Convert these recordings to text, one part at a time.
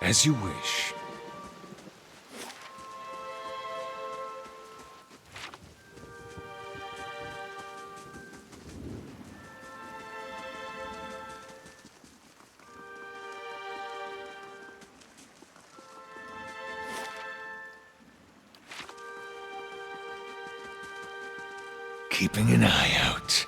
As you wish. Keeping an eye out.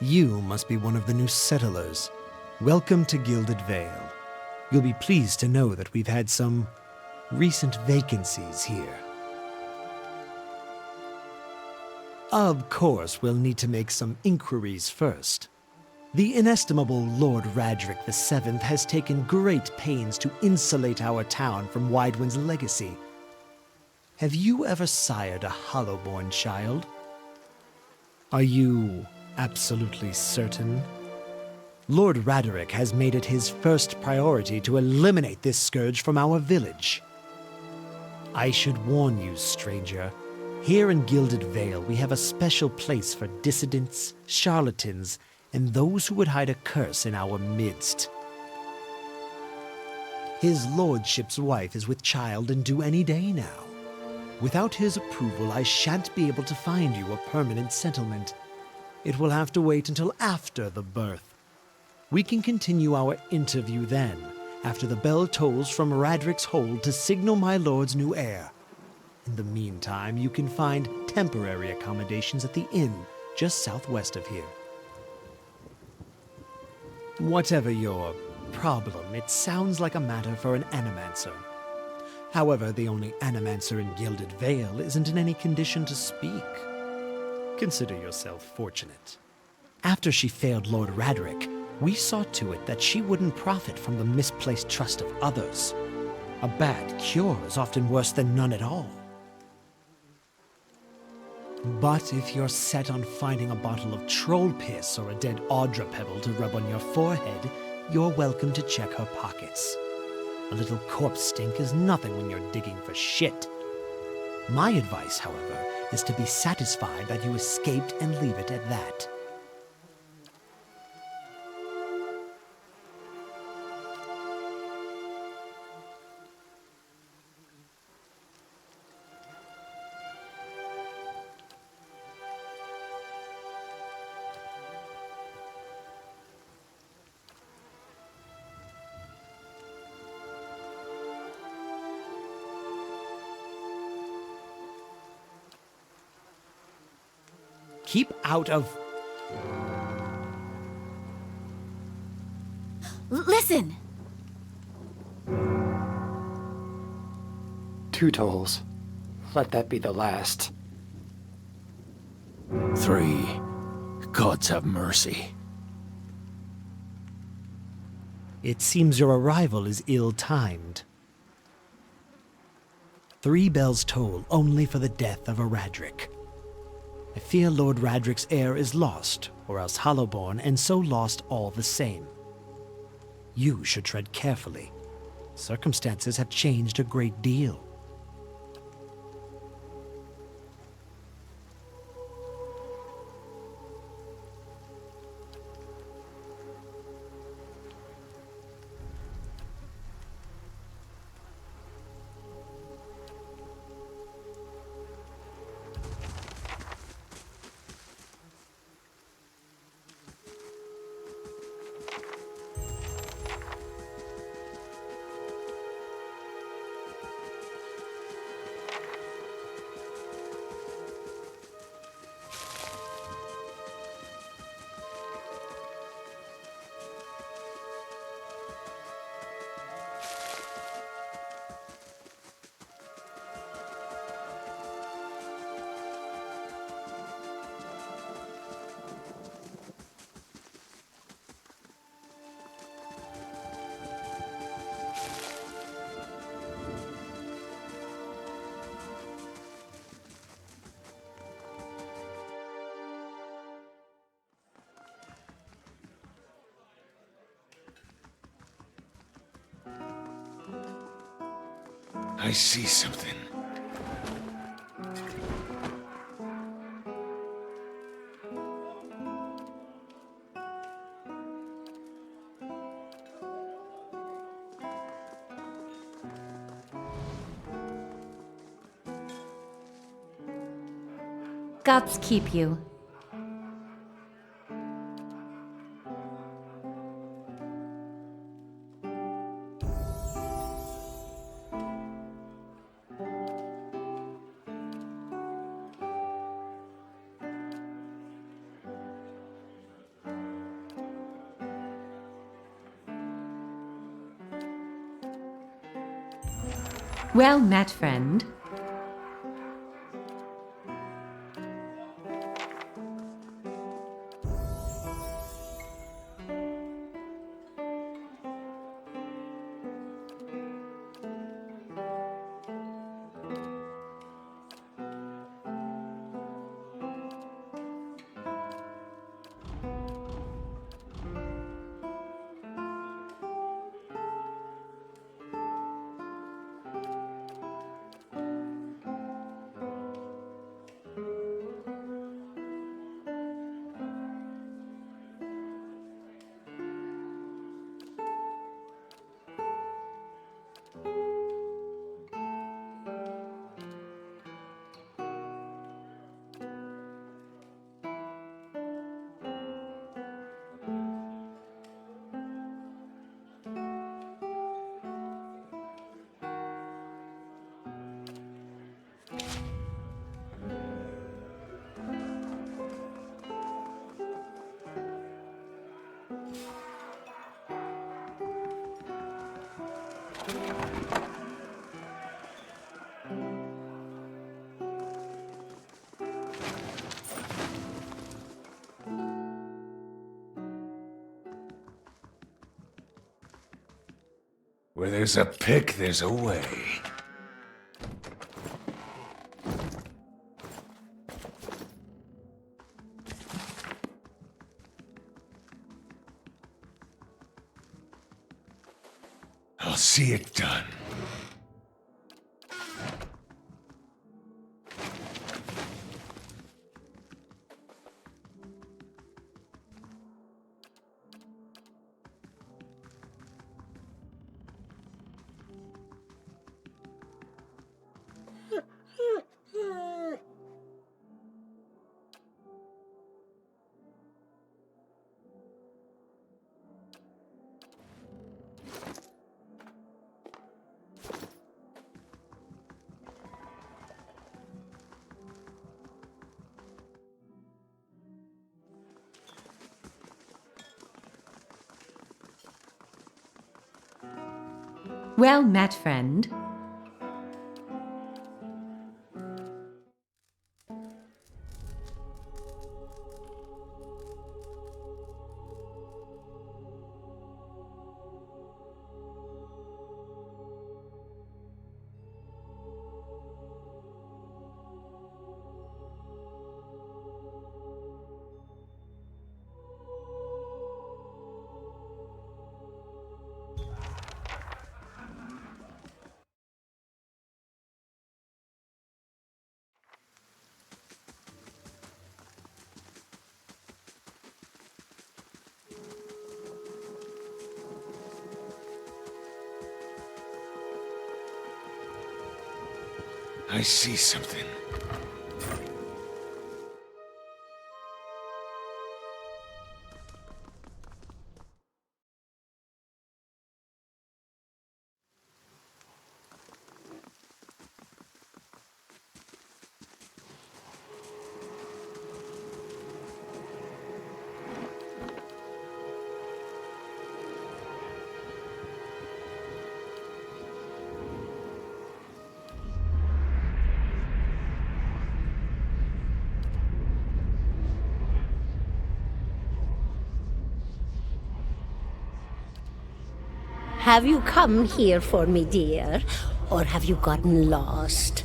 You must be one of the new settlers. Welcome to Gilded Vale. You'll be pleased to know that we've had some recent vacancies here. Of course, we'll need to make some inquiries first. The inestimable Lord Radric VII has taken great pains to insulate our town from Widewind's legacy. Have you ever sired a Hollowborn child? Are you absolutely certain? Lord Raderick has made it his first priority to eliminate this scourge from our village. I should warn you, stranger. Here in Gilded Vale, we have a special place for dissidents, charlatans, and those who would hide a curse in our midst. His lordship's wife is with child and due any day now. Without his approval, I shan't be able to find you a permanent settlement. It will have to wait until after the birth. We can continue our interview then, after the bell tolls from Radric's hold to signal my lord's new heir. In the meantime, you can find temporary accommodations at the inn just southwest of here. Whatever your problem, it sounds like a matter for an animancer. However, the only animancer in Gilded Vale isn't in any condition to speak. Consider yourself fortunate. After she failed Lord Radric, we saw to it that she wouldn't profit from the misplaced trust of others. A bad cure is often worse than none at all. But if you're set on finding a bottle of troll piss or a dead Audra pebble to rub on your forehead, you're welcome to check her pockets. A little corpse stink is nothing when you're digging for shit. My advice, however, is to be satisfied that you escaped and leave it at that. Keep out of... Listen! 2 tolls. Let that be the last. 3. Gods have mercy. It seems your arrival is ill-timed. 3 bells toll only for the death of a Radric. I fear Lord Radric's heir is lost, or else Hollowborn, and so lost all the same. You should tread carefully. Circumstances have changed a great deal. I see something. Gods keep you. Well met, friend. Where there's a pick, there's a way. I'll see it done. Well met, friend. I see something. Have you come here for me, dear? Or have you gotten lost?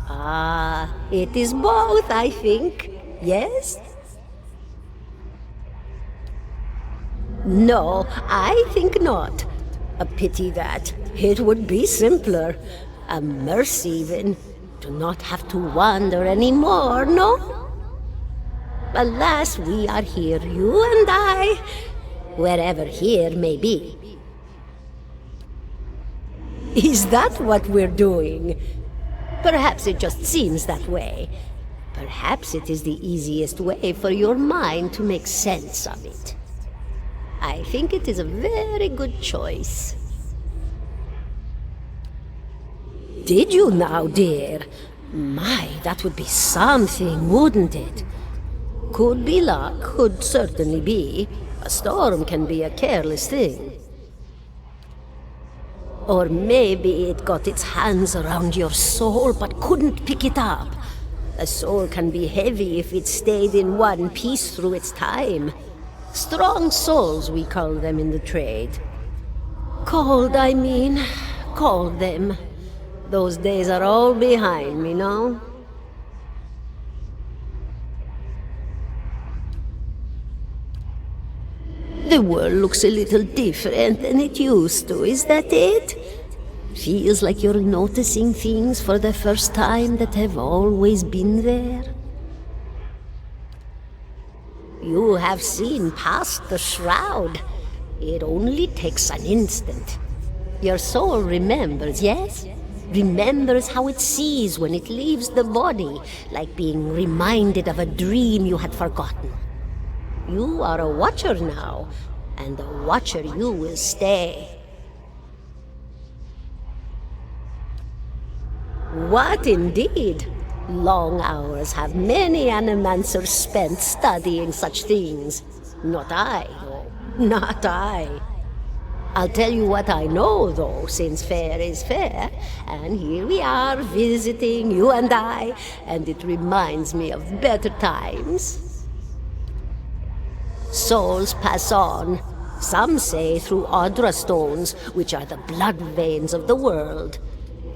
Ah, it is both, I think. Yes? No, I think not. A pity that. It would be simpler. A mercy even, to not have to wander anymore, no? Alas, we are here, you and I, wherever here may be. Is that what we're doing? Perhaps it just seems that way. Perhaps it is the easiest way for your mind to make sense of it. I think it is a very good choice. Did you now, dear? My, that would be something, wouldn't it? Could be luck, could certainly be. A storm can be a careless thing. Or maybe it got its hands around your soul but couldn't pick it up. A soul can be heavy if it stayed in one piece through its time. Strong souls, we call them in the trade. Cold, I mean. Called them. Those days are all behind me, no? The world looks a little different than it used to, is that it? Feels like you're noticing things for the first time that have always been there. You have seen past the shroud. It only takes an instant. Your soul remembers, yes? Remembers how it sees when it leaves the body, like being reminded of a dream you had forgotten. You are a watcher now, and a watcher you will stay. What indeed? Long hours have many animancers spent studying such things. Not I, though. Not I. I'll tell you what I know, though, since fair is fair, and here we are visiting, you and I, and it reminds me of better times. Souls pass on, some say through Audra stones, which are the blood veins of the world.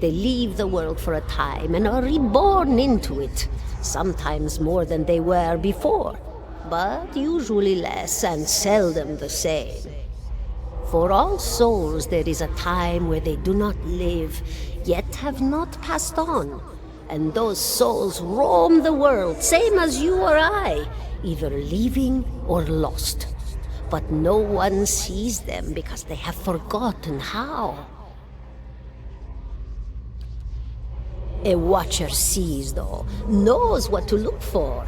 They leave the world for a time and are reborn into it, sometimes more than they were before, but usually less and seldom the same. For all souls there is a time where they do not live, yet have not passed on, and those souls roam the world, same as you or I, either leaving or lost. But no one sees them because they have forgotten how. A watcher sees, though, knows what to look for.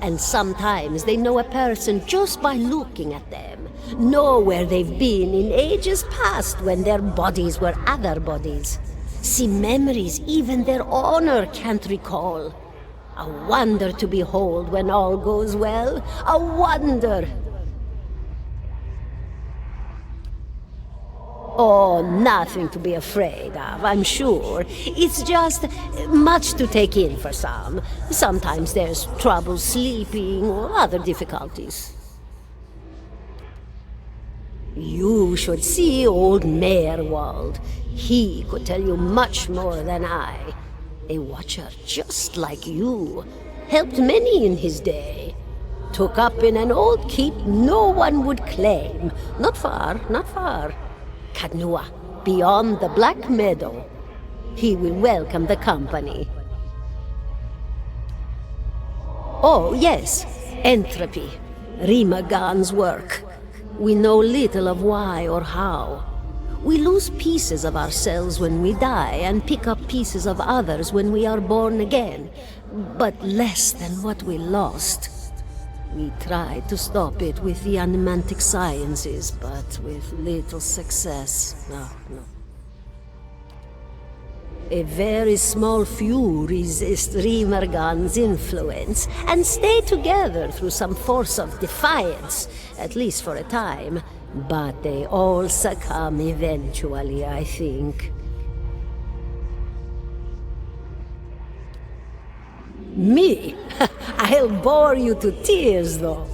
And sometimes they know a person just by looking at them, know where they've been in ages past when their bodies were other bodies. See memories even their owner can't recall. A wonder to behold when all goes well. A wonder! Oh, nothing to be afraid of, I'm sure. It's just much to take in for some. Sometimes there's trouble sleeping or other difficulties. You should see old Meerwald. He could tell you much more than I. A watcher just like you. Helped many in his day. Took up in an old keep no one would claim. Not far, not far. Kadnua, beyond the Black Meadow. He will welcome the company. Oh, yes, entropy. Rimagan's work. We know little of why or how. We lose pieces of ourselves when we die and pick up pieces of others when we are born again, but less than what we lost. We tried to stop it with the animantic sciences, but with little success. No. A very small few resist Rimergan's influence and stay together through some force of defiance, at least for a time. But they all succumb eventually, I think. Me? I'll bore you to tears, though.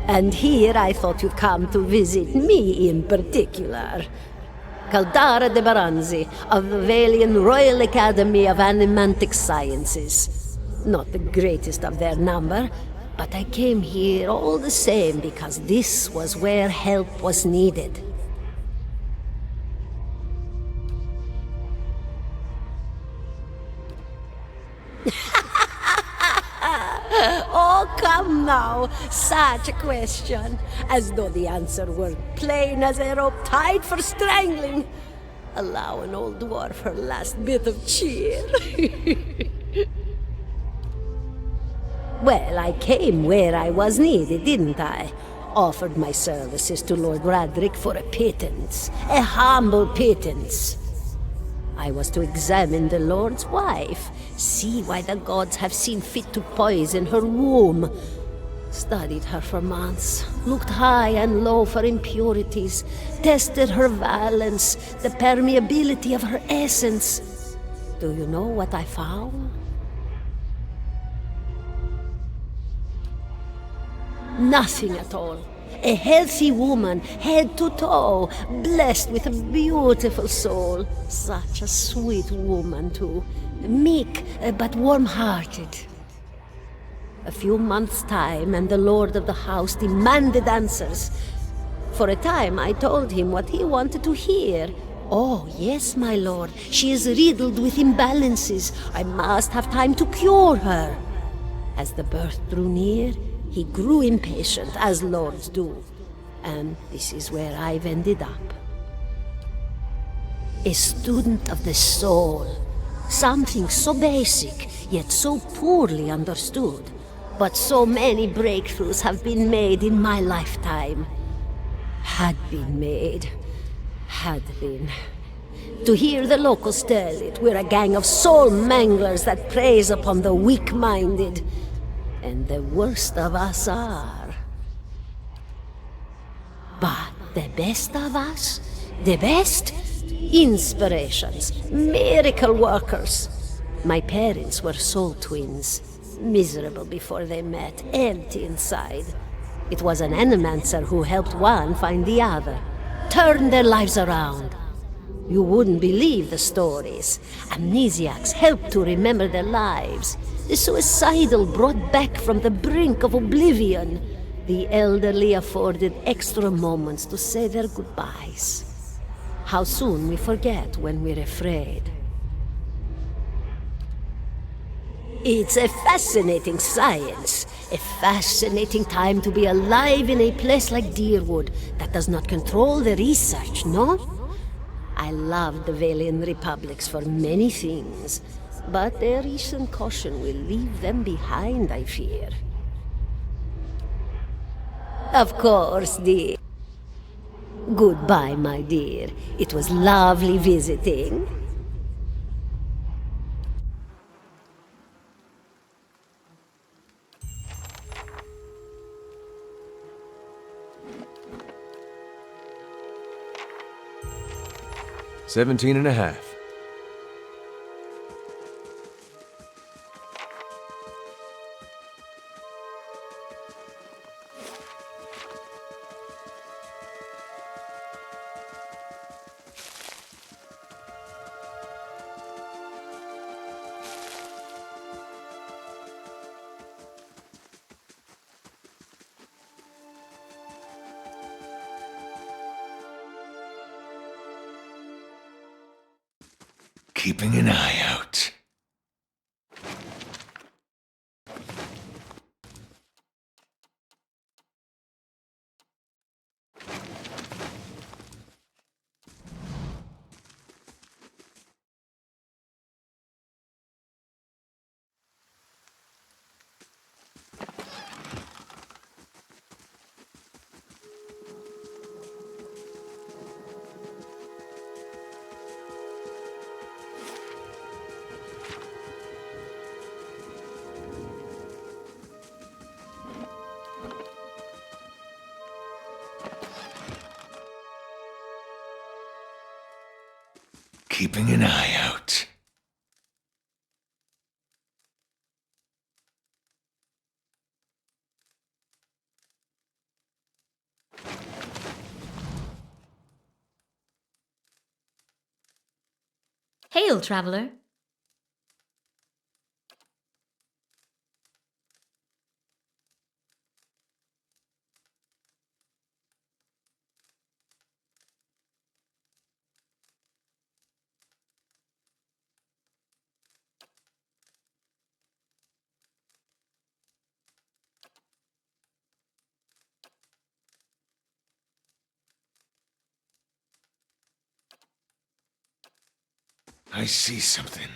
And here I thought you'd come to visit me in particular. Caldara de Baranzi, of the Valian Royal Academy of Animantic Sciences. Not the greatest of their number, but I came here all the same because this was where help was needed. Oh, come now. Such a question. As though the answer were plain as a rope tied for strangling. Allow an old dwarf her last bit of cheer. Well, I came where I was needed, didn't I? Offered my services to Lord Radric for a pittance. A humble pittance. I was to examine the Lord's wife, see why the gods have seen fit to poison her womb. Studied her for months, looked high and low for impurities, tested her valence, the permeability of her essence. Do you know what I found? Nothing at all. A healthy woman, head to toe, blessed with a beautiful soul. Such a sweet woman, too. Meek, but warm-hearted. A few months' time, and the lord of the house demanded answers. For a time, I told him what he wanted to hear. Oh, yes, my lord. She is riddled with imbalances. I must have time to cure her. As the birth drew near, he grew impatient, as lords do. And this is where I've ended up. A student of the soul. Something so basic, yet so poorly understood. But so many breakthroughs have been made in my lifetime. Had been made. Had been. To hear the locals tell it, we're a gang of soul manglers that preys upon the weak-minded. And the worst of us are. But the best of us? The best? Inspirations, miracle workers. My parents were soul twins. Miserable before they met, empty inside. It was an animancer who helped one find the other. Turned their lives around. You wouldn't believe the stories. Amnesiacs helped to remember their lives. The suicidal brought back from the brink of oblivion. The elderly afforded extra moments to say their goodbyes. How soon we forget when we're afraid. It's a fascinating science. A fascinating time to be alive in a place like Deerwood that does not control the research, no? I love the Valian Republics for many things. But their recent caution will leave them behind, I fear. Of course, dear. Goodbye, my dear. It was lovely visiting. $17 and a half. Keeping an eye out. Keeping an eye out. Hail, traveler. I see something.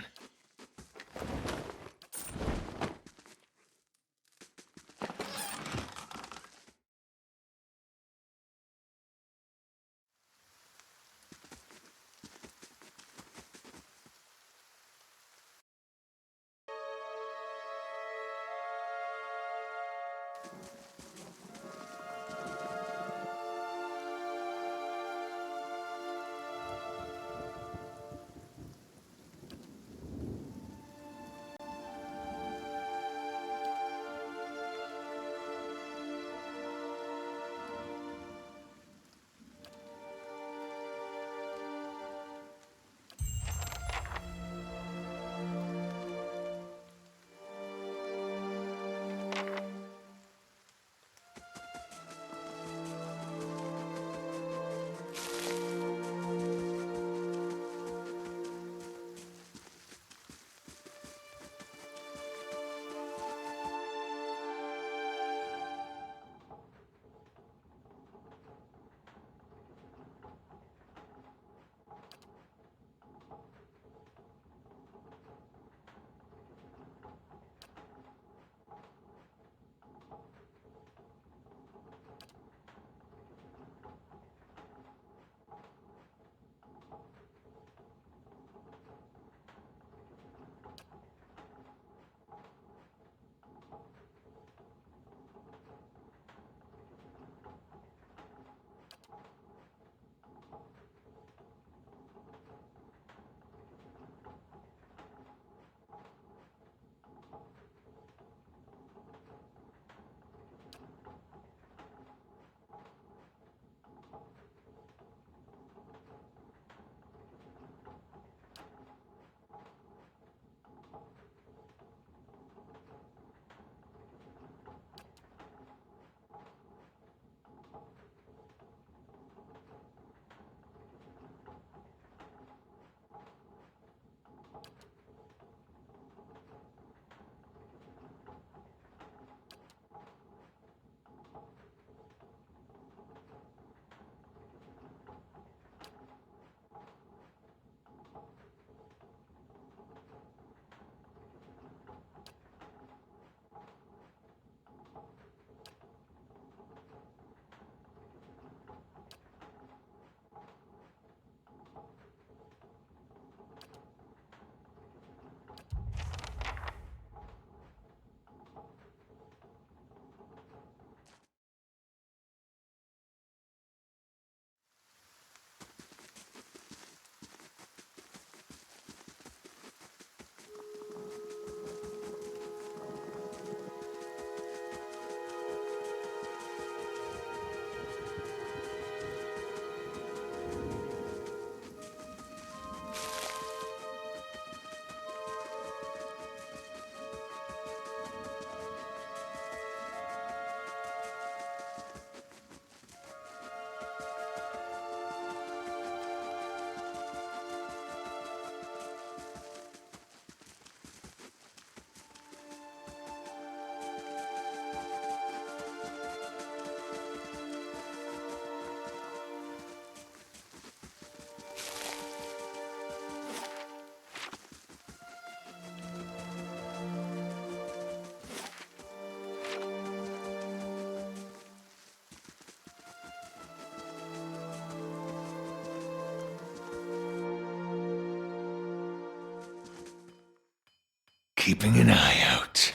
Keeping an eye out.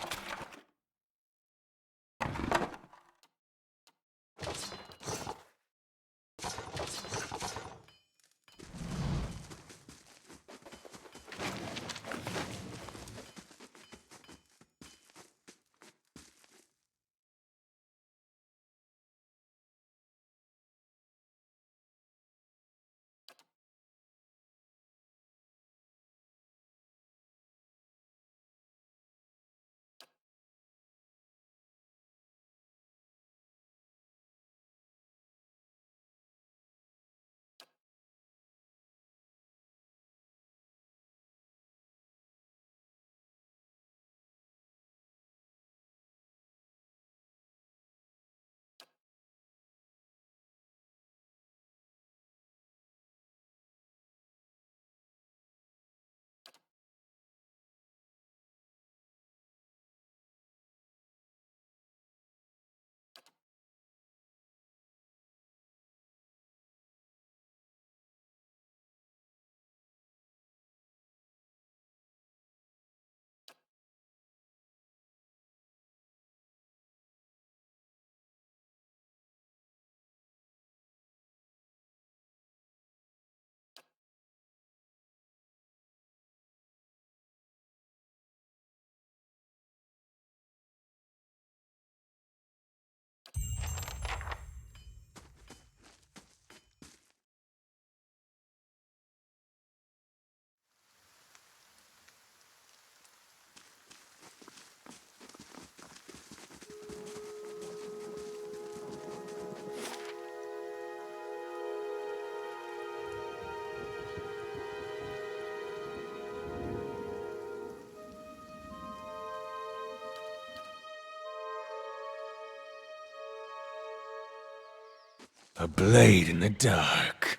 A blade in the dark.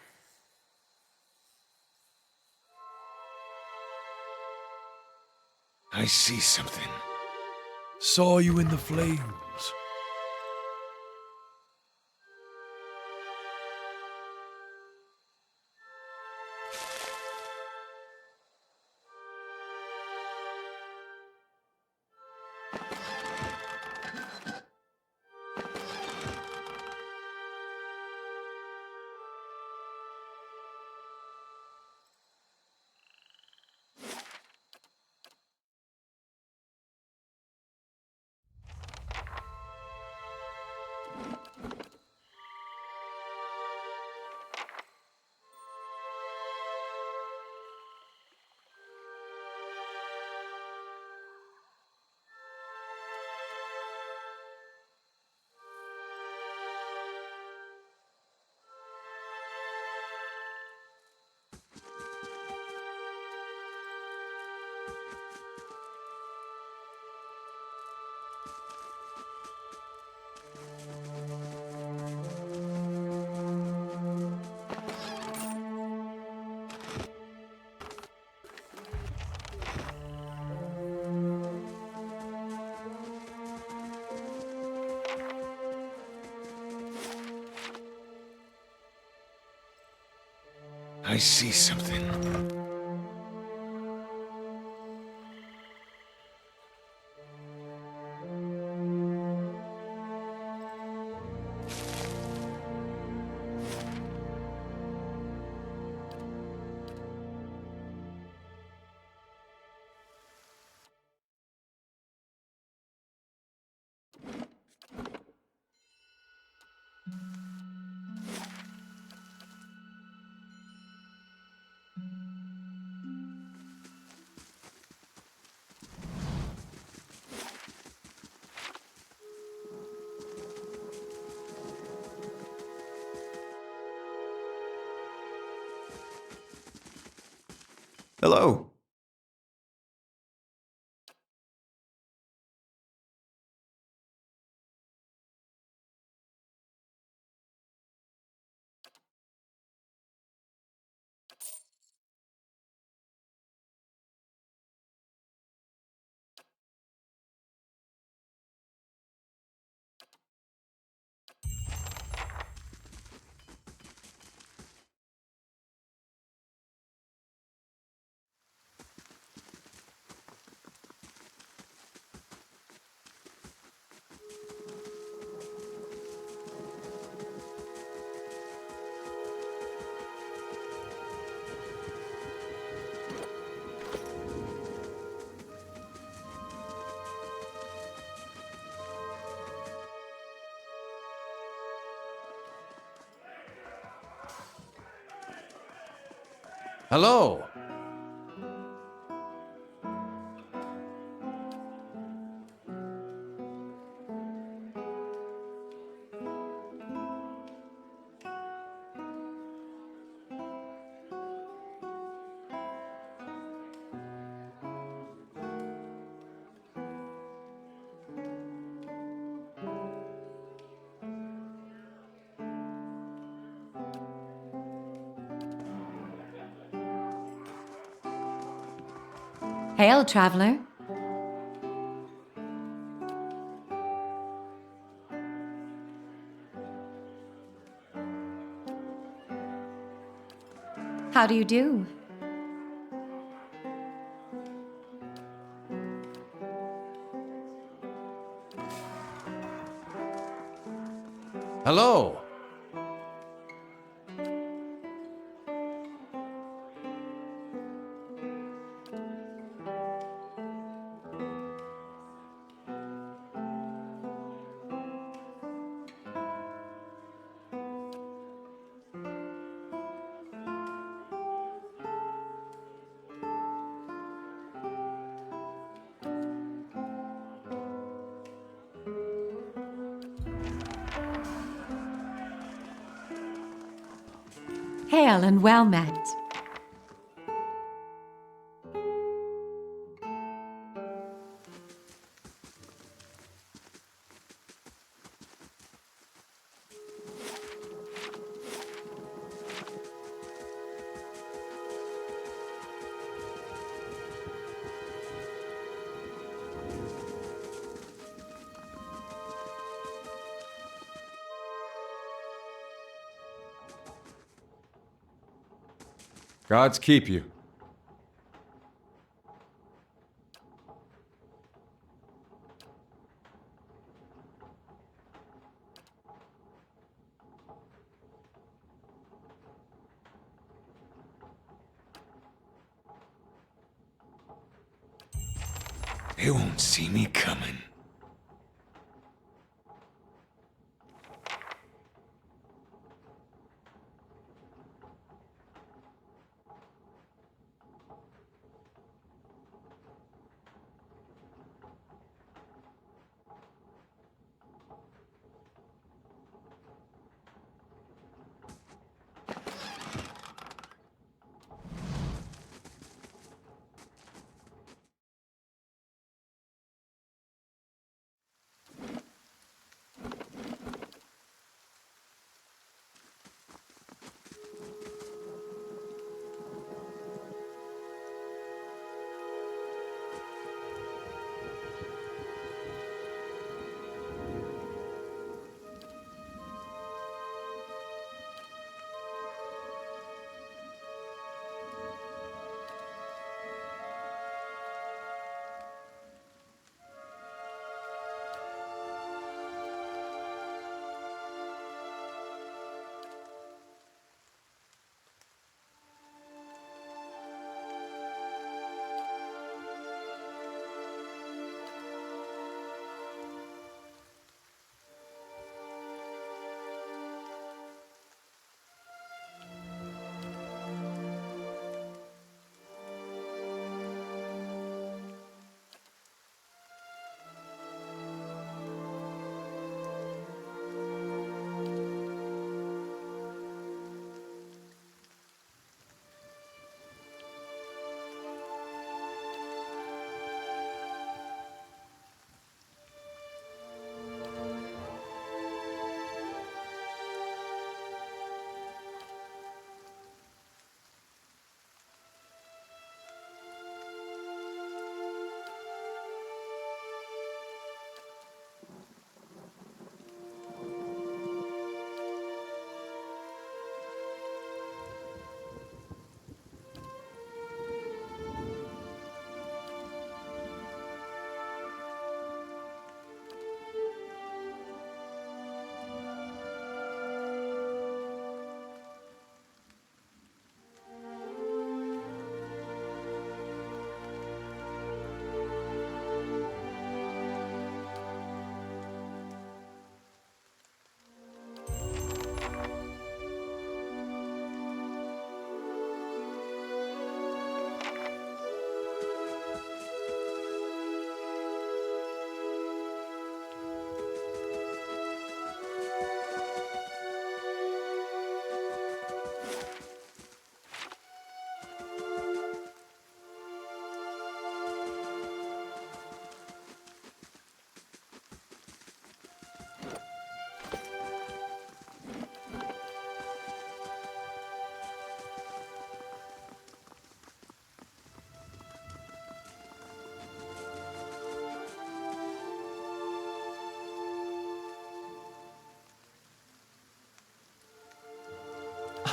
I see something. Saw you in the flames. I see something. Hello. Hello. Hail, traveler. How do you do? Hello. Hail and well met. Gods keep you. They won't see me coming.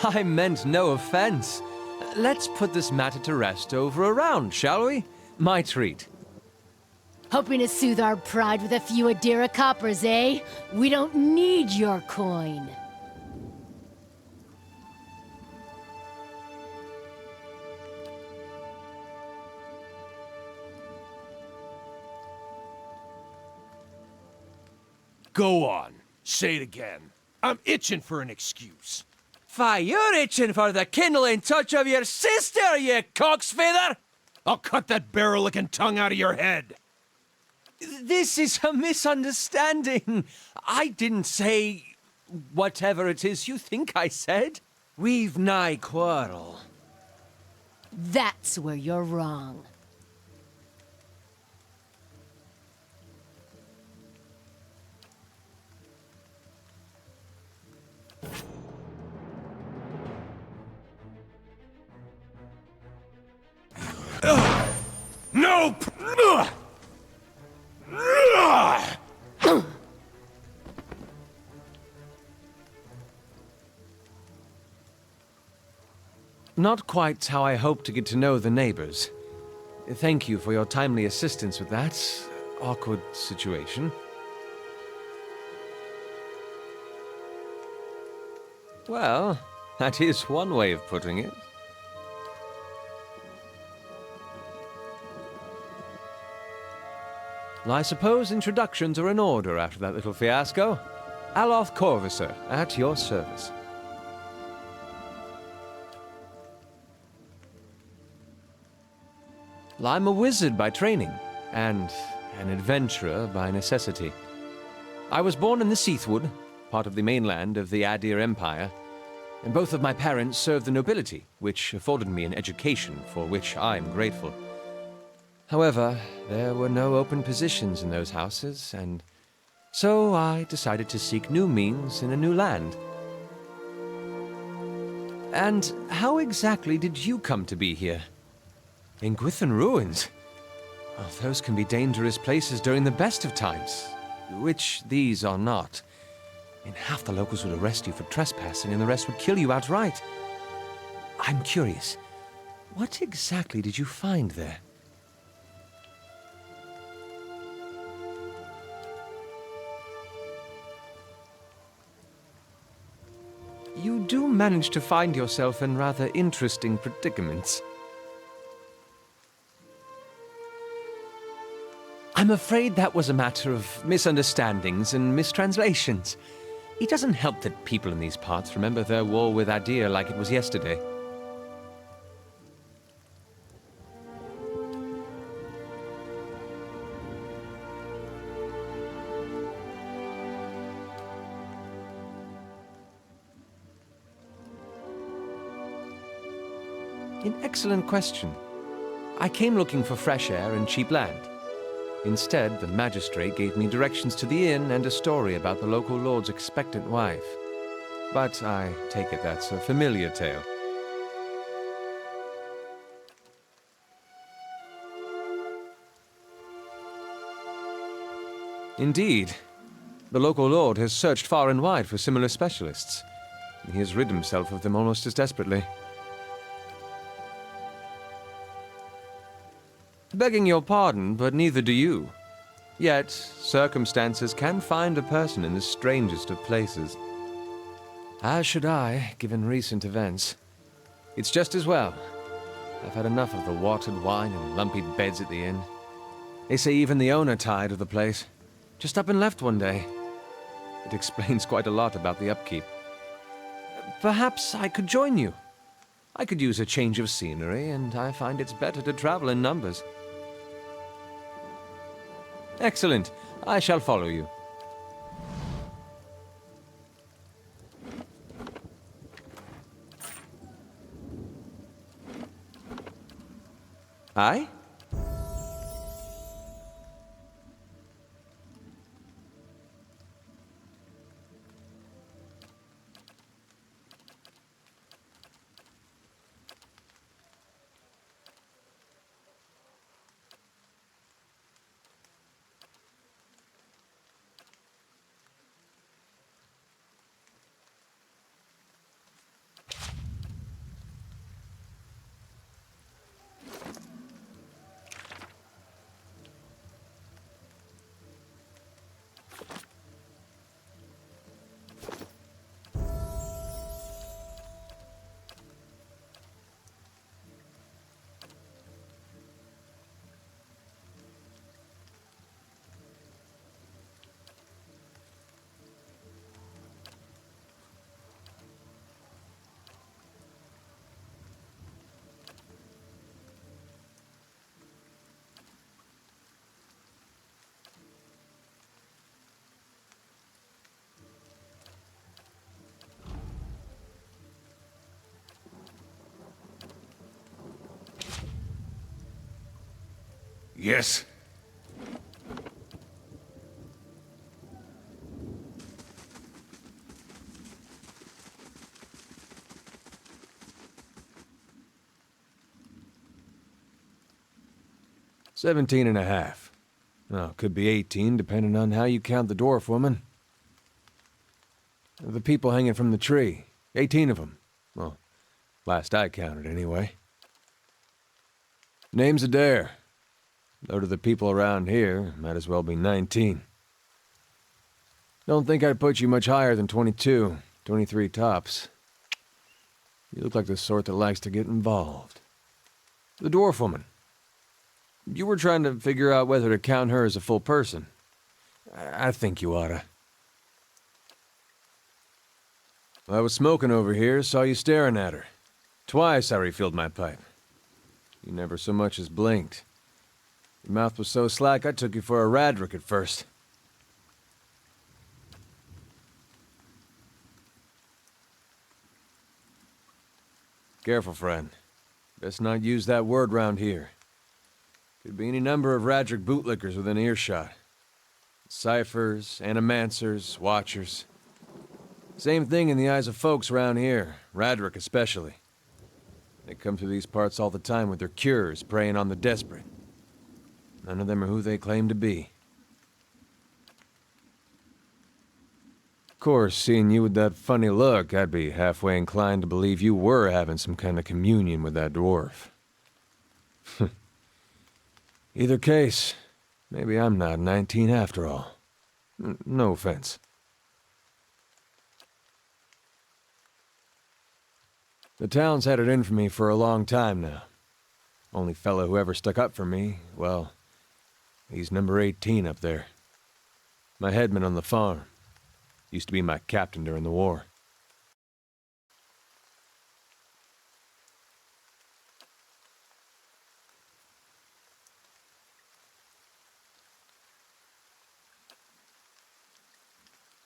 I meant no offense. Let's put this matter to rest over a round, shall we? My treat. Hoping to soothe our pride with a few Adira coppers, eh? We don't need your coin. Go on. Say it again. I'm itching for an excuse. Fie, you're itching for the kindling touch of your sister, you cocksfeather! I'll cut that barrel-licking tongue out of your head. This is a misunderstanding. I didn't say whatever it is you think I said. We've nigh quarrel. That's where you're wrong. Nope! not quite how I hoped to get to know the neighbors. Thank you for your timely assistance with that awkward situation. Well, that is one way of putting it. Well, I suppose introductions are in order after that little fiasco. Aloth Corvisor, at your service. Well, I'm a wizard by training, and an adventurer by necessity. I was born in the Seathwood, part of the mainland of the Adir Empire, and both of my parents served the nobility, which afforded me an education for which I am grateful. However, there were no open positions in those houses, and so I decided to seek new means in a new land. And how exactly did you come to be here? In Gwithan Ruins? Well, those can be dangerous places during the best of times, which these are not. And half the locals would arrest you for trespassing, and the rest would kill you outright. I'm curious, what exactly did you find there? You do manage to find yourself in rather interesting predicaments. I'm afraid that was a matter of misunderstandings and mistranslations. It doesn't help that people in these parts remember their war with Adir like it was yesterday. An excellent question. I came looking for fresh air and cheap land. Instead, the magistrate gave me directions to the inn and a story about the local lord's expectant wife. But I take it that's a familiar tale. Indeed. The local lord has searched far and wide for similar specialists. He has rid himself of them almost as desperately. Begging your pardon, but neither do you. Yet, circumstances can find a person in the strangest of places. As should I, given recent events. It's just as well. I've had enough of the watered wine and lumpy beds at the inn. They say even the owner tired of the place. Just up and left one day. It explains quite a lot about the upkeep. Perhaps I could join you. I could use a change of scenery, and I find it's better to travel in numbers. Excellent. I shall follow you. Aye? Yes? $17.5. Well, could be 18, depending on how you count the dwarf woman. The people hanging from the tree. 18 of them. Well, Last I counted, anyway. Name's Adair. Though to the people around here, might as well be 19. Don't think I'd put you much higher than 22, 23 tops. You look like the sort that likes to get involved. The dwarf woman. You were trying to figure out whether to count her as a full person. I think you oughta. I was smoking over here, saw you staring at her. Twice I refilled my pipe. You never so much as blinked. Your mouth was so slack I took you for a Radric at first. Careful, friend. Best not use that word round here. Could be any number of Radric bootlickers within earshot. Ciphers, animancers, watchers. Same thing in the eyes of folks around here, Radric especially. They come through these parts all the time with their cures, preying on the desperate. None of them are who they claim to be. Of course, seeing you with that funny look, I'd be halfway inclined to believe you were having some kind of communion with that dwarf. Either case, maybe I'm not 19 after all. No offense. The town's had it in for me for a long time now. Only fellow who ever stuck up for me, well, he's number 18 up there. My headman on the farm. Used to be my captain during the war.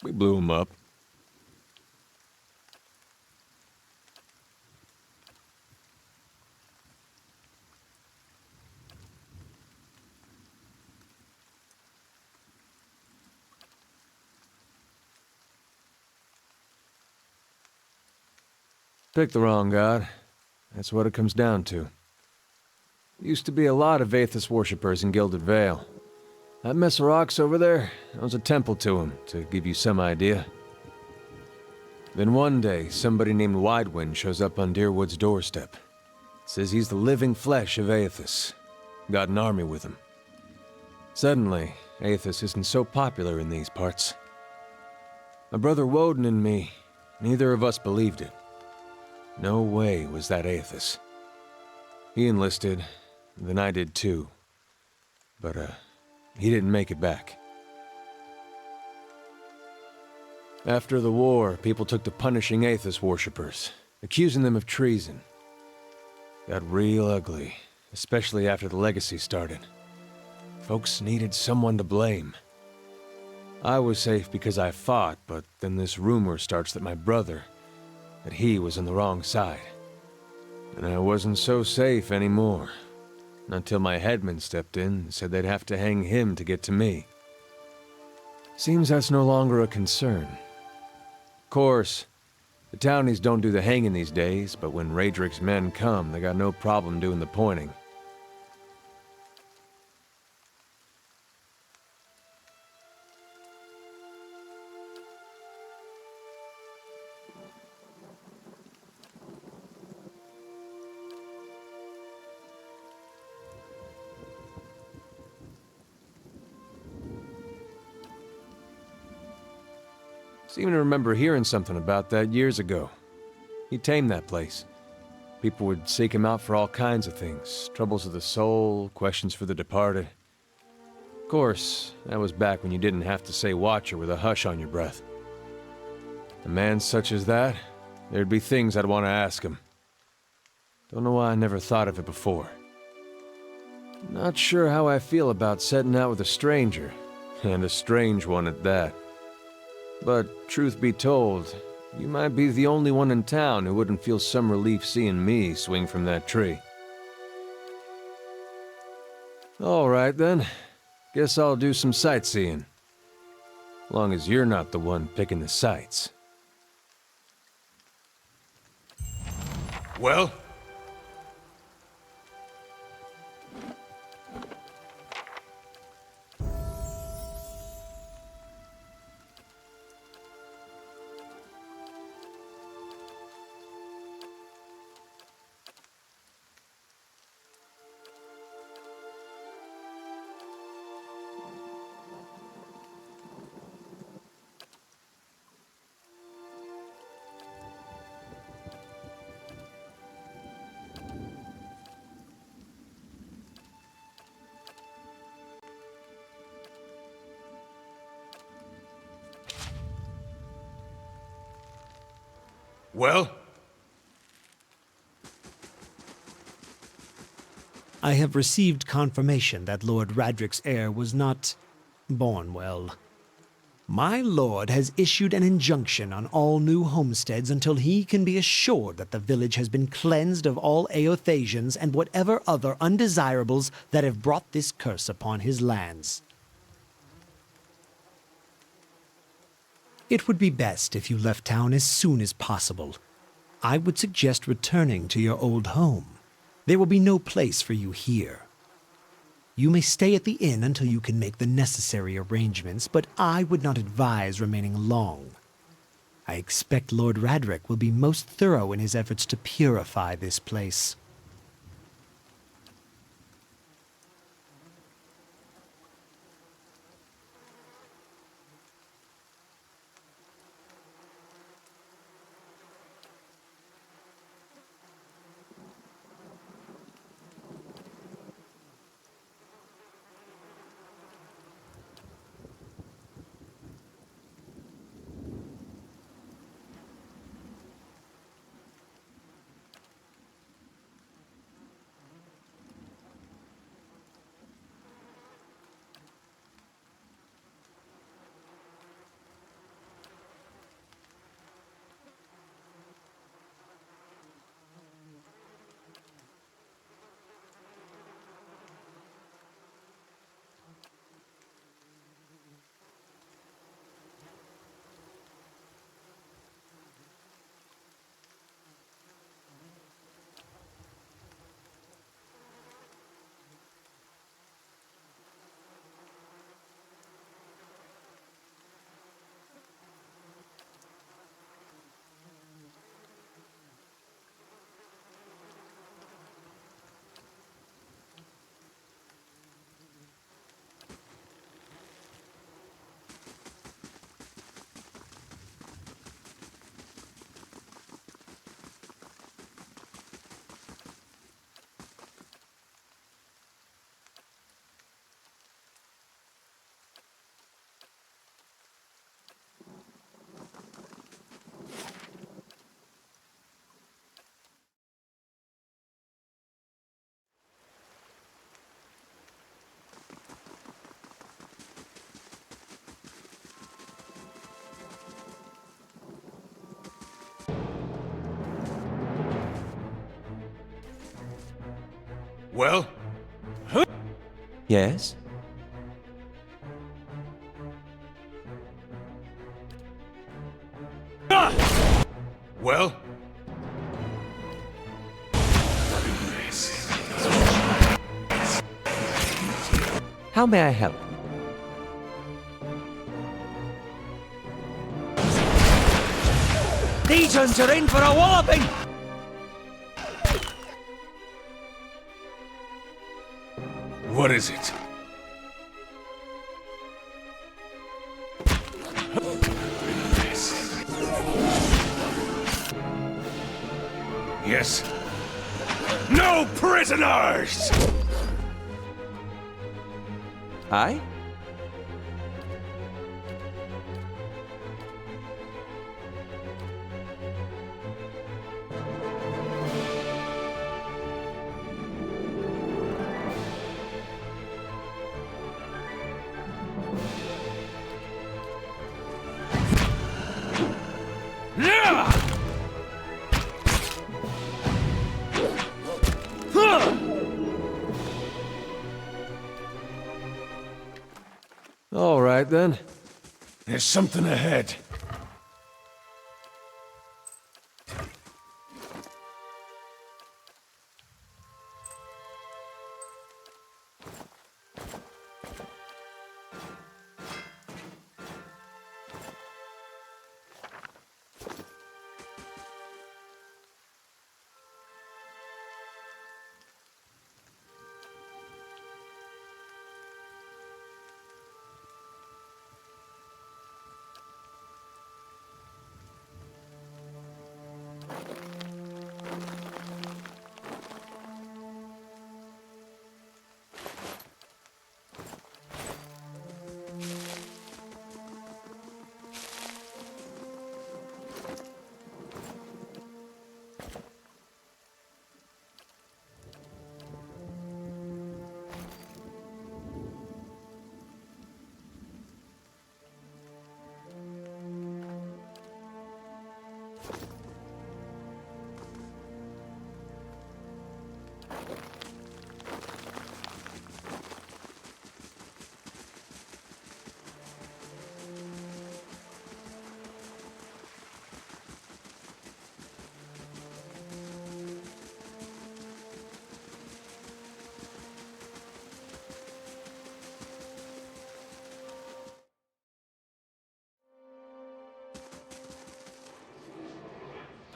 We blew him up. Picked the wrong god. That's what it comes down to. Used to be a lot of Aethys worshippers in Gilded Vale. That mess of rocks over there, that was a temple to him, to give you some idea. Then one day, somebody named Widewind shows up on Deerwood's doorstep. Says he's the living flesh of Aethys. Got an army with him. Suddenly, Aethys isn't so popular in these parts. My brother Woden and me, neither of us believed it. No way was that Aethys. He enlisted, then I did too. But, he didn't make it back. After the war, people took to punishing Aethys worshippers, accusing them of treason. Got real ugly, especially after the legacy started. Folks needed someone to blame. I was safe because I fought, but then this rumor starts that my brother, that he was on the wrong side. And I wasn't so safe anymore. Until my headman stepped in and said they'd have to hang him to get to me. Seems that's no longer a concern. Of course, the townies don't do the hanging these days, but when Radric's men come, they got no problem doing the pointing. Seem to remember hearing something about that years ago. He tamed that place. People would seek him out for all kinds of things. Troubles of the soul, questions for the departed. Of course, that was back when you didn't have to say Watcher with a hush on your breath. A man such as that, there'd be things I'd want to ask him. Don't know why I never thought of it before. Not sure how I feel about setting out with a stranger, and a strange one at that. But, truth be told, you might be the only one in town who wouldn't feel some relief seeing me swing from that tree. All right, then. Guess I'll do some sightseeing. Long as you're not the one picking the sights. Well? Well? I have received confirmation that Lord Radric's heir was not born well. My lord has issued an injunction on all new homesteads until he can be assured that the village has been cleansed of all Eothasians and whatever other undesirables that have brought this curse upon his lands. It would be best if you left town as soon as possible. I would suggest returning to your old home. There will be no place for you here. You may stay at the inn until you can make the necessary arrangements, but I would not advise remaining long. I expect Lord Radric will be most thorough in his efforts to purify this place. Well? Yes? Well? How may I help? These ones are in for a walloping! What is it? Yes? No prisoners! Aye? Yeah! All right, then. There's something ahead.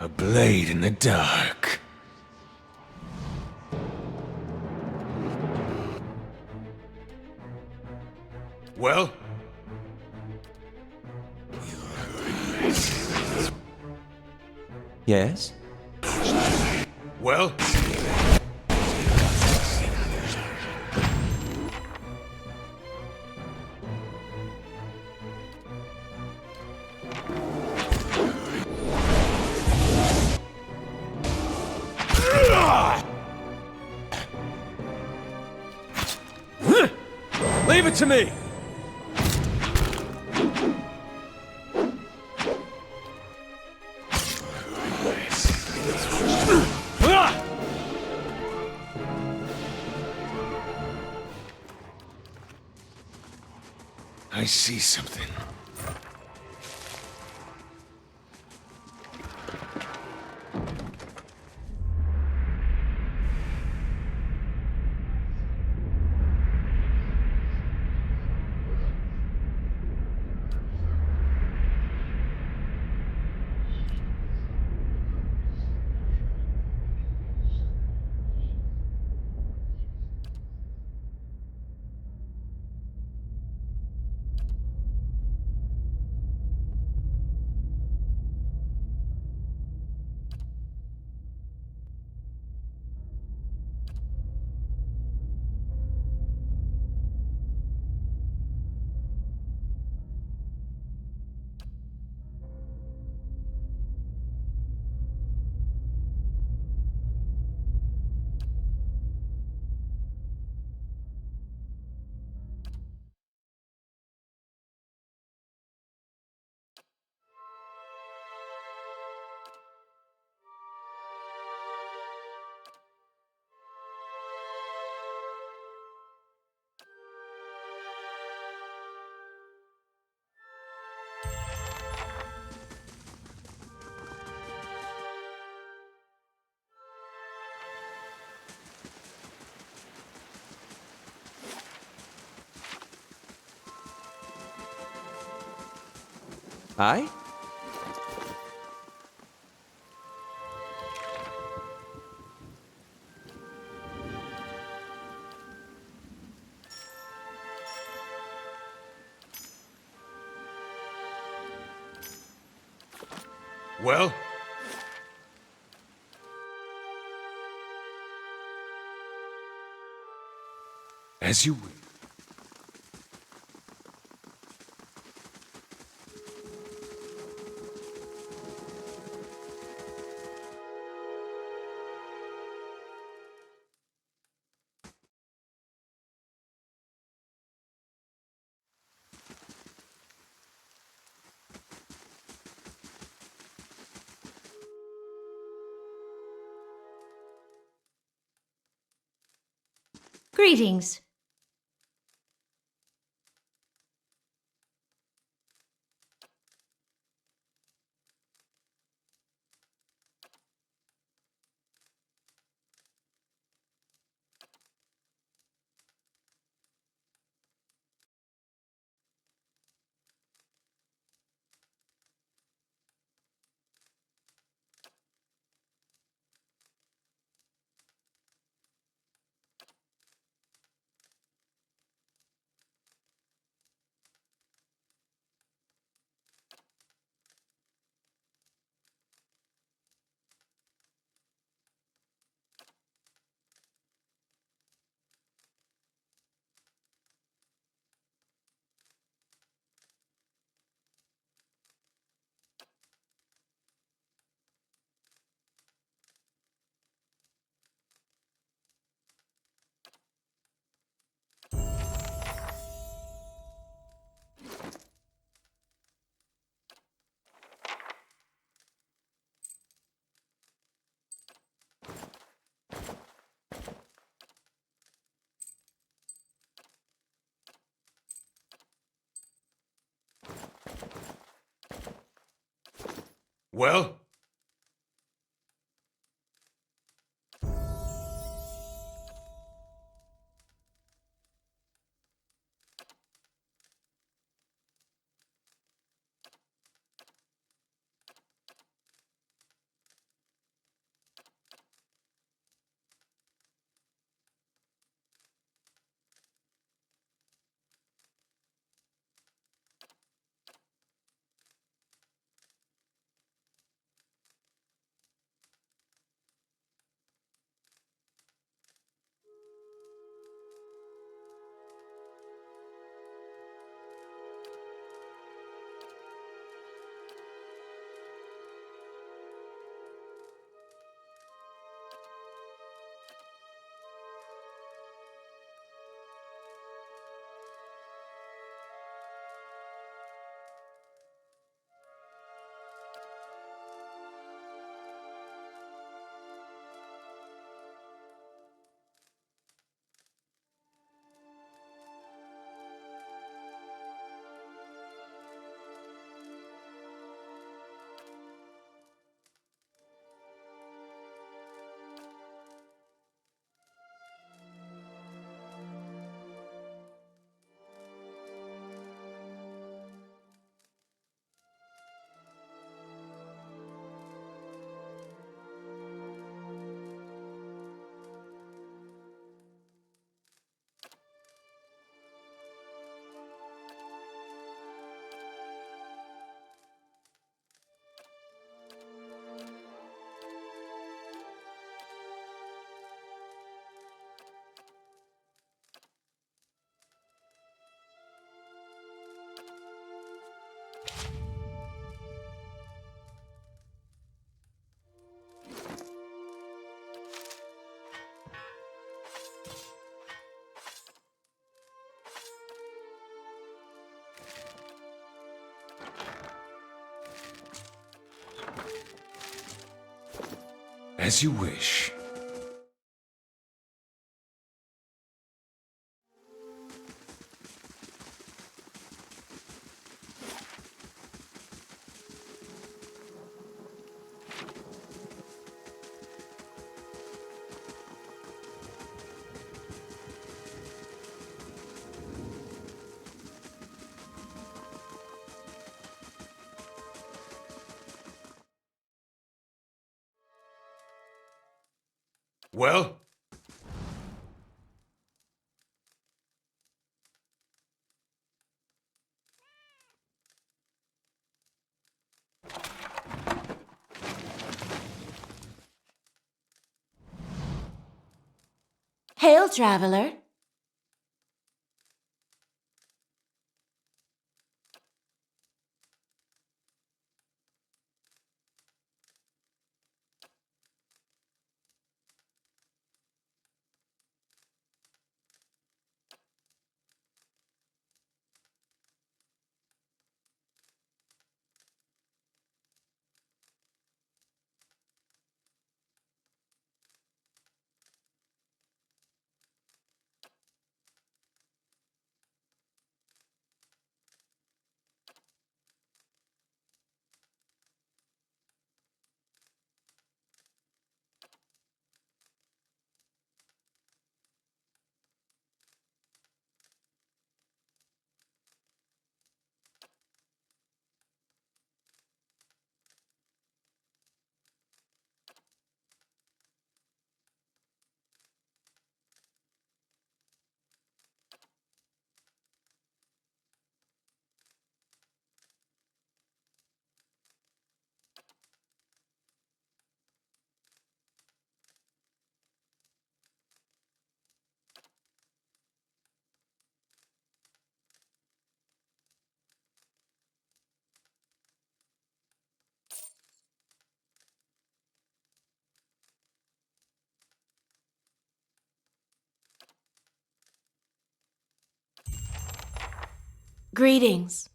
A blade in the dark. Well? Yes? Well? Leave it to me! I see something. Aye? Well? As you will. Greetings. Well? As you wish. Well? Hail, traveler. Greetings.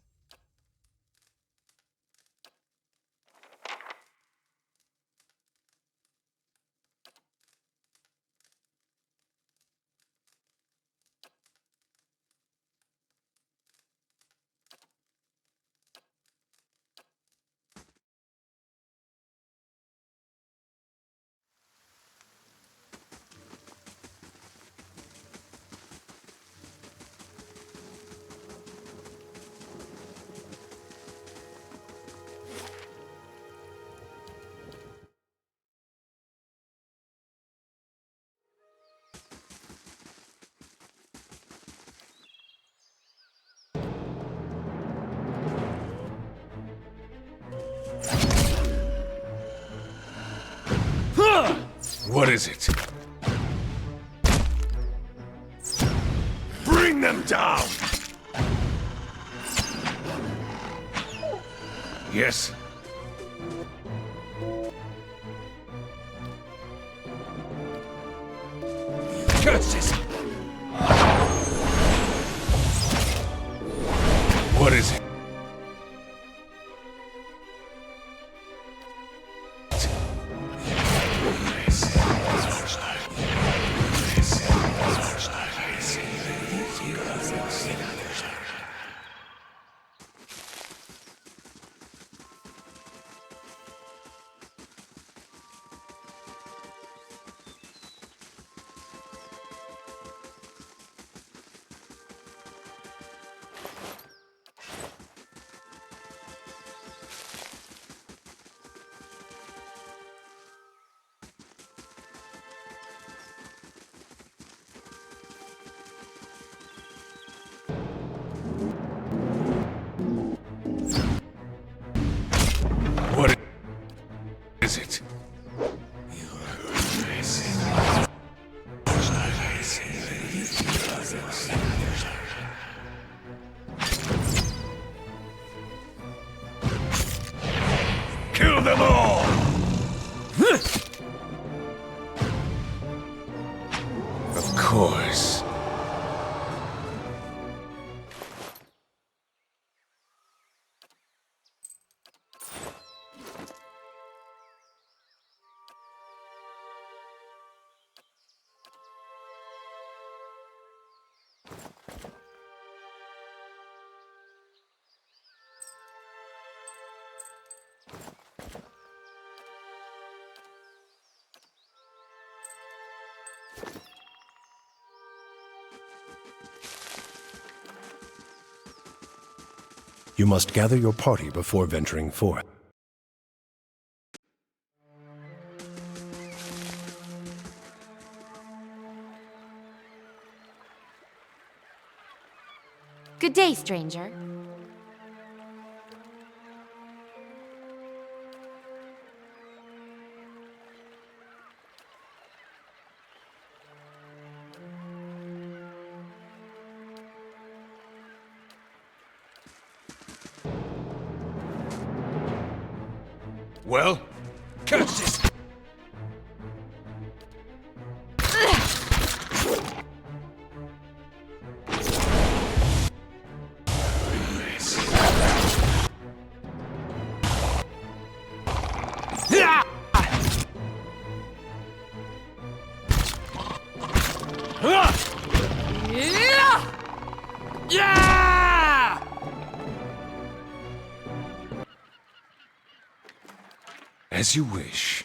What is it? Bring them down! Yes? Curses! What is it? What is it? Kill them all! Of course. You must gather your party before venturing forth. Good day, stranger. Well, curses! As you wish.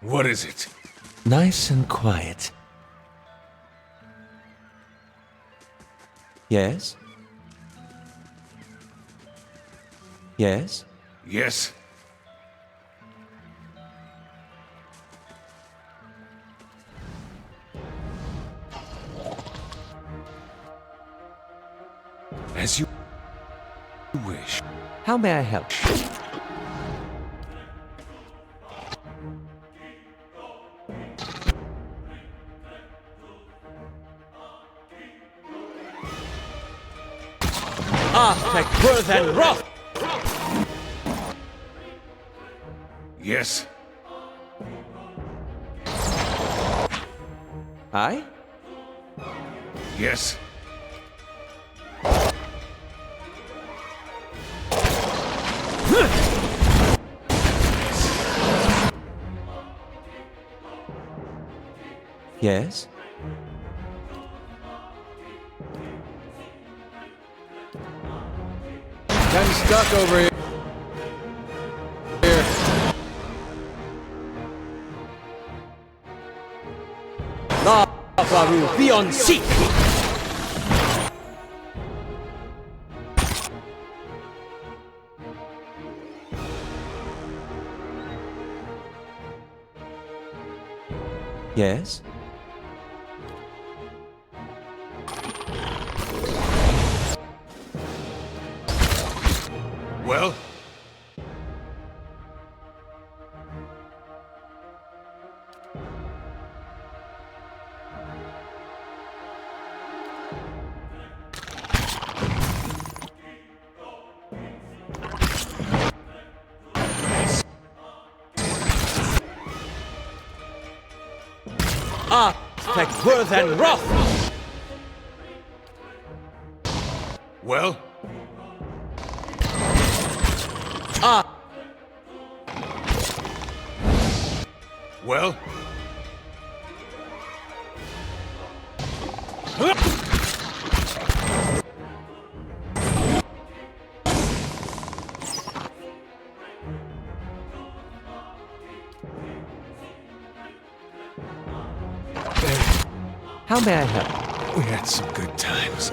What is it? Nice and quiet. Yes? Yes? Yes? As you wish. How may I help? Aspect worth and wrath! Yes? Aye? Yes? Yes? I'm stuck over here. Lavaru, be on seek! Yes? Well? Aspect worth and wrath! Well? Well? How may I help? We had some good times.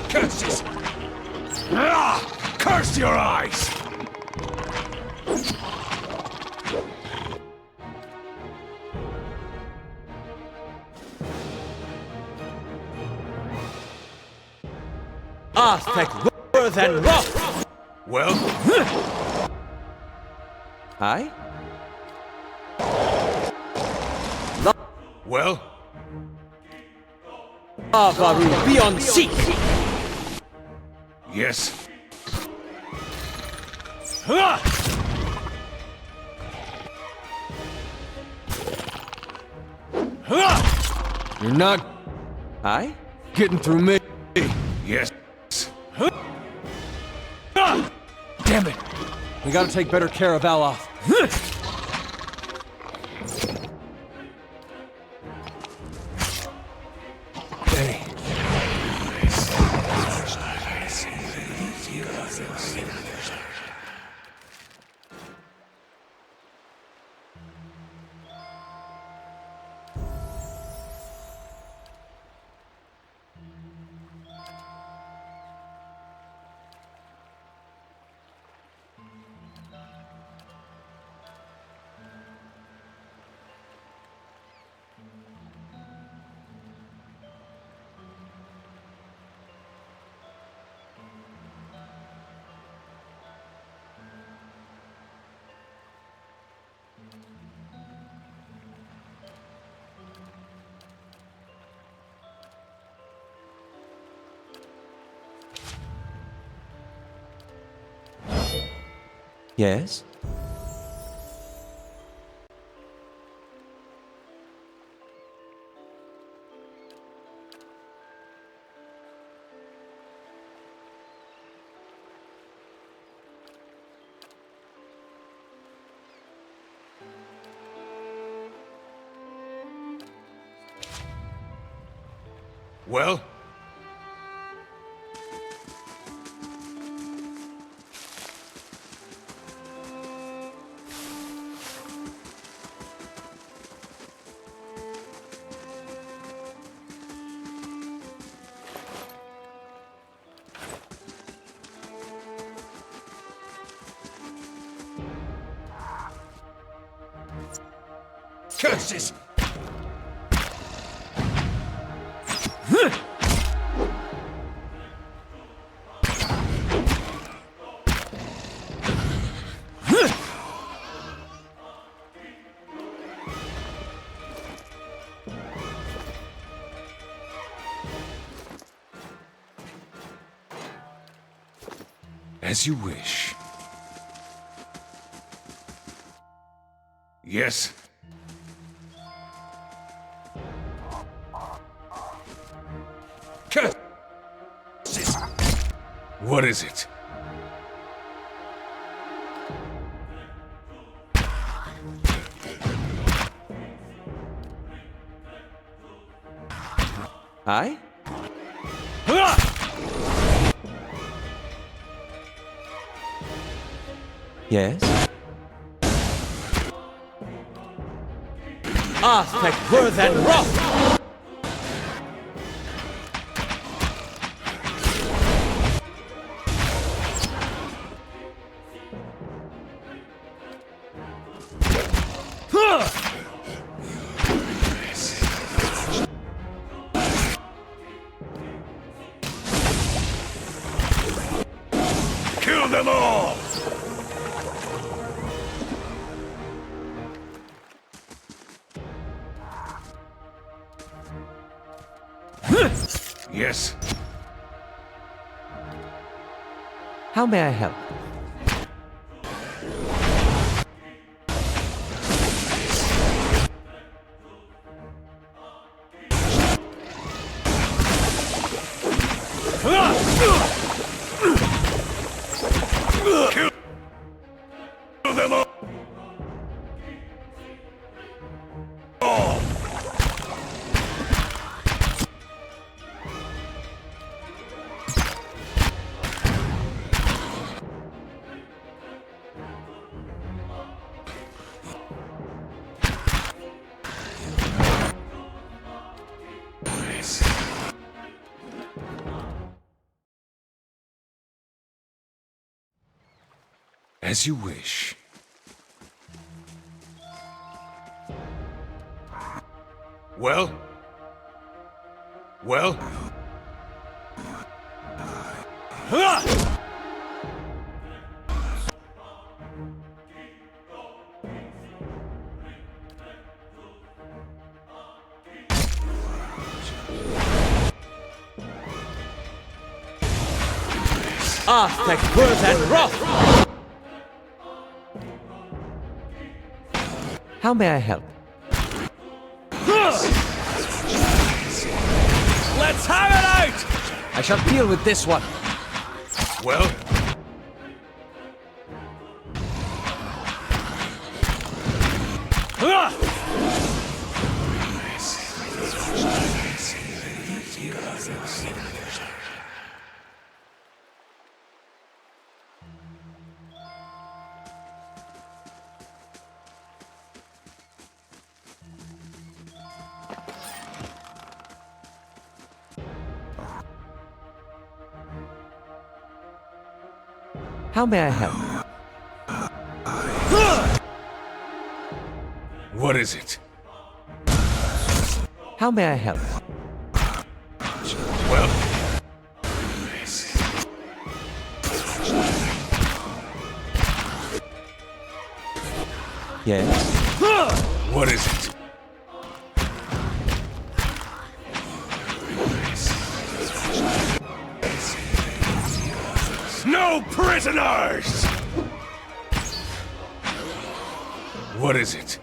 Curses! Curse your eyes! Aspect worth and wrath! Well? Aye? Well? Lavaru, be on seek! Yes? You're not Aye? getting through me. Yes? Damn it! We gotta take better care of Aloth. Yes? Well? Curses! As you wish. Yes? Curses! What is it? Aye? Yes? Aztec worth and wrath! Kill them all! Yes? How may I help? Kill them all! As you wish. Well? Well? Aztec worth and wrath! How may I help? Let's have it out! I shall deal with this one. Well? How may I help? What is it? How may I help? Well? Yes? What is it? No prisoners! What is it?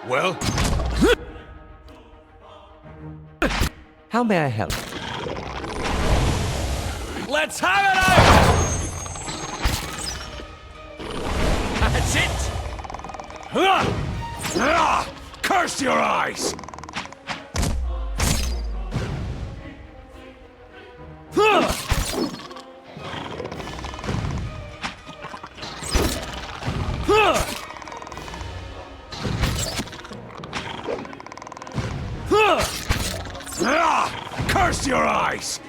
Well? How may I help? Let's have it out! That's it! Curse your eyes! Curse your eyes!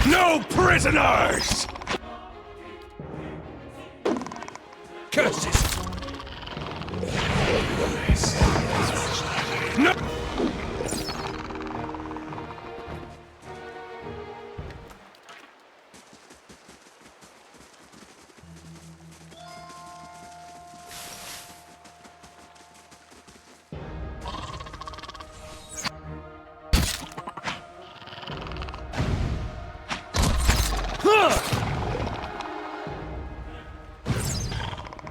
No prisoners! Curses! No!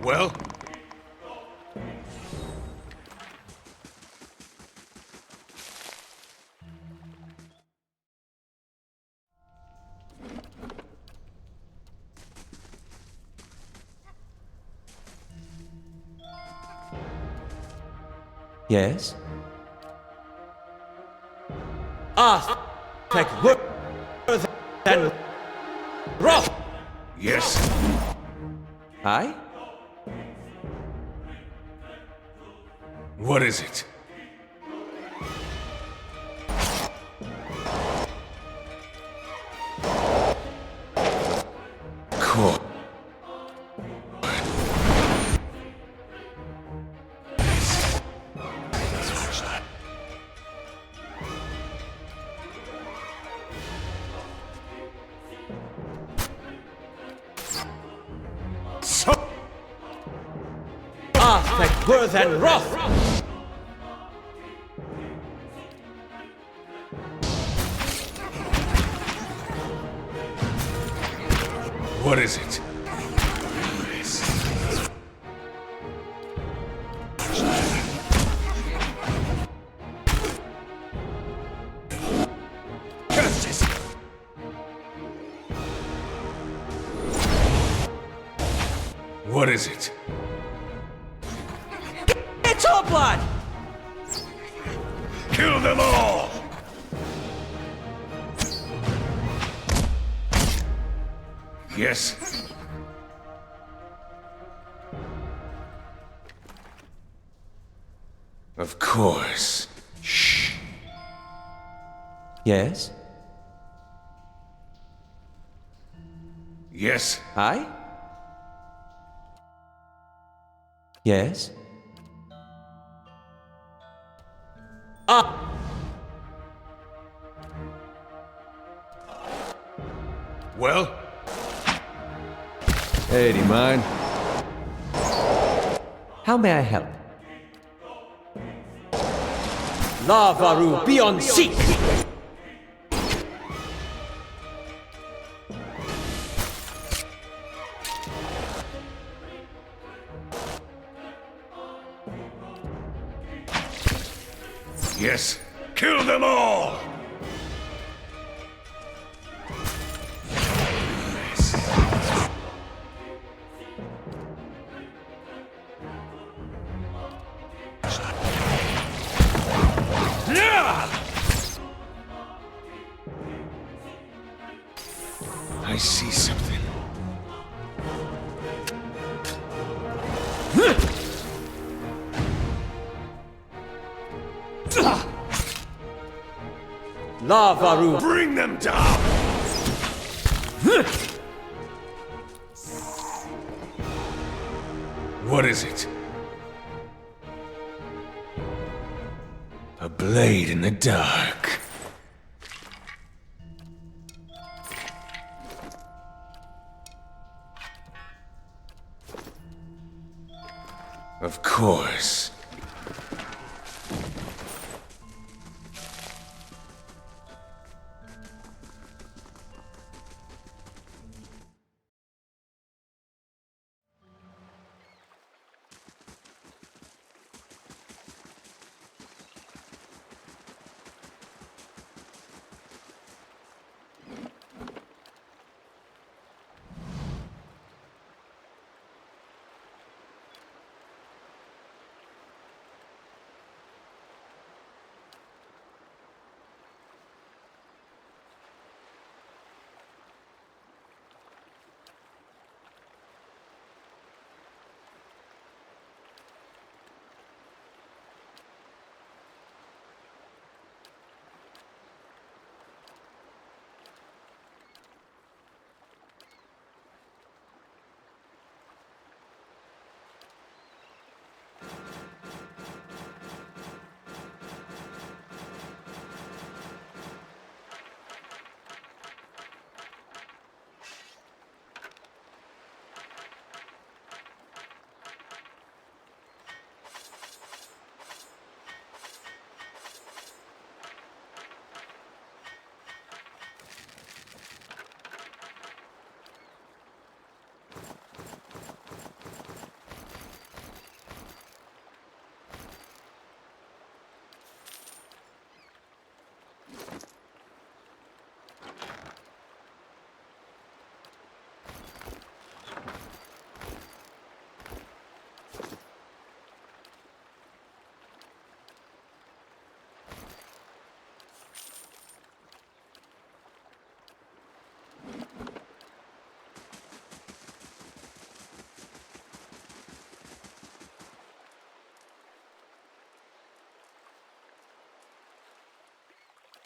Well? Yes? Take worth and wrath! Yes? Aye? What is it? Cool. So Take worth and wrath! what is it? Curses! What is it? It's all blood! Kill them all! Yes? Of course. Shh. Yes? Yes? Aye? Yes? Well? Lady mine. How may I help? Lavaru beyond seek! Yes? Kill them all! I see something. Lavaru! Bring them down! What is it? A blade in the dark. Of course.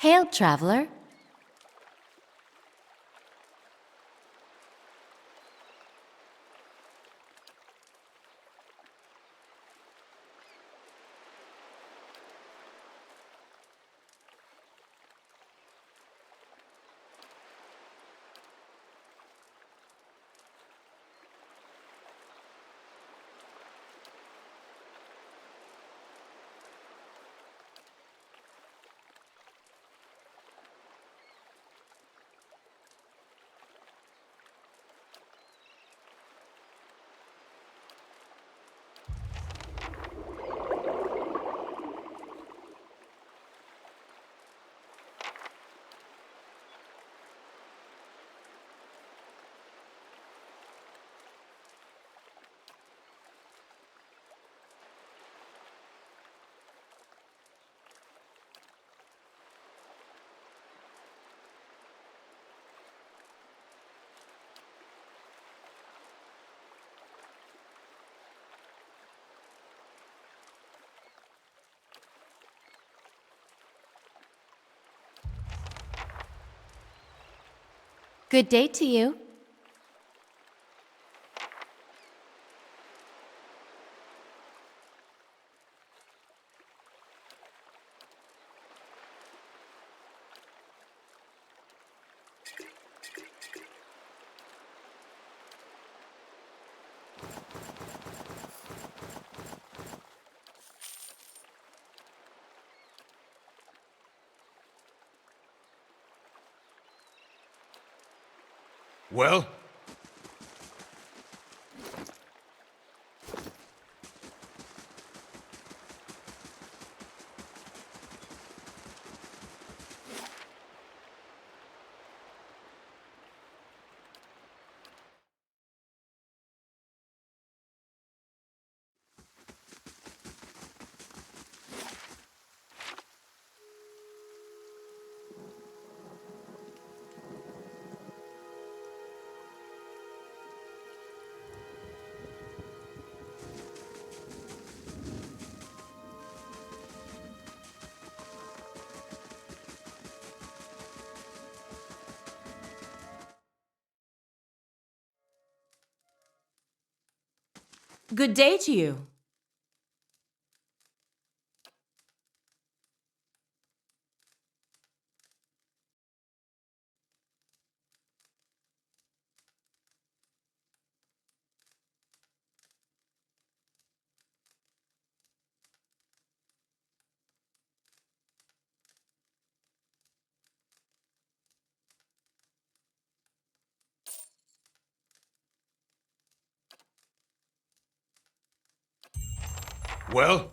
Hail, traveler. Good day to you. Well? Good day to you. Well,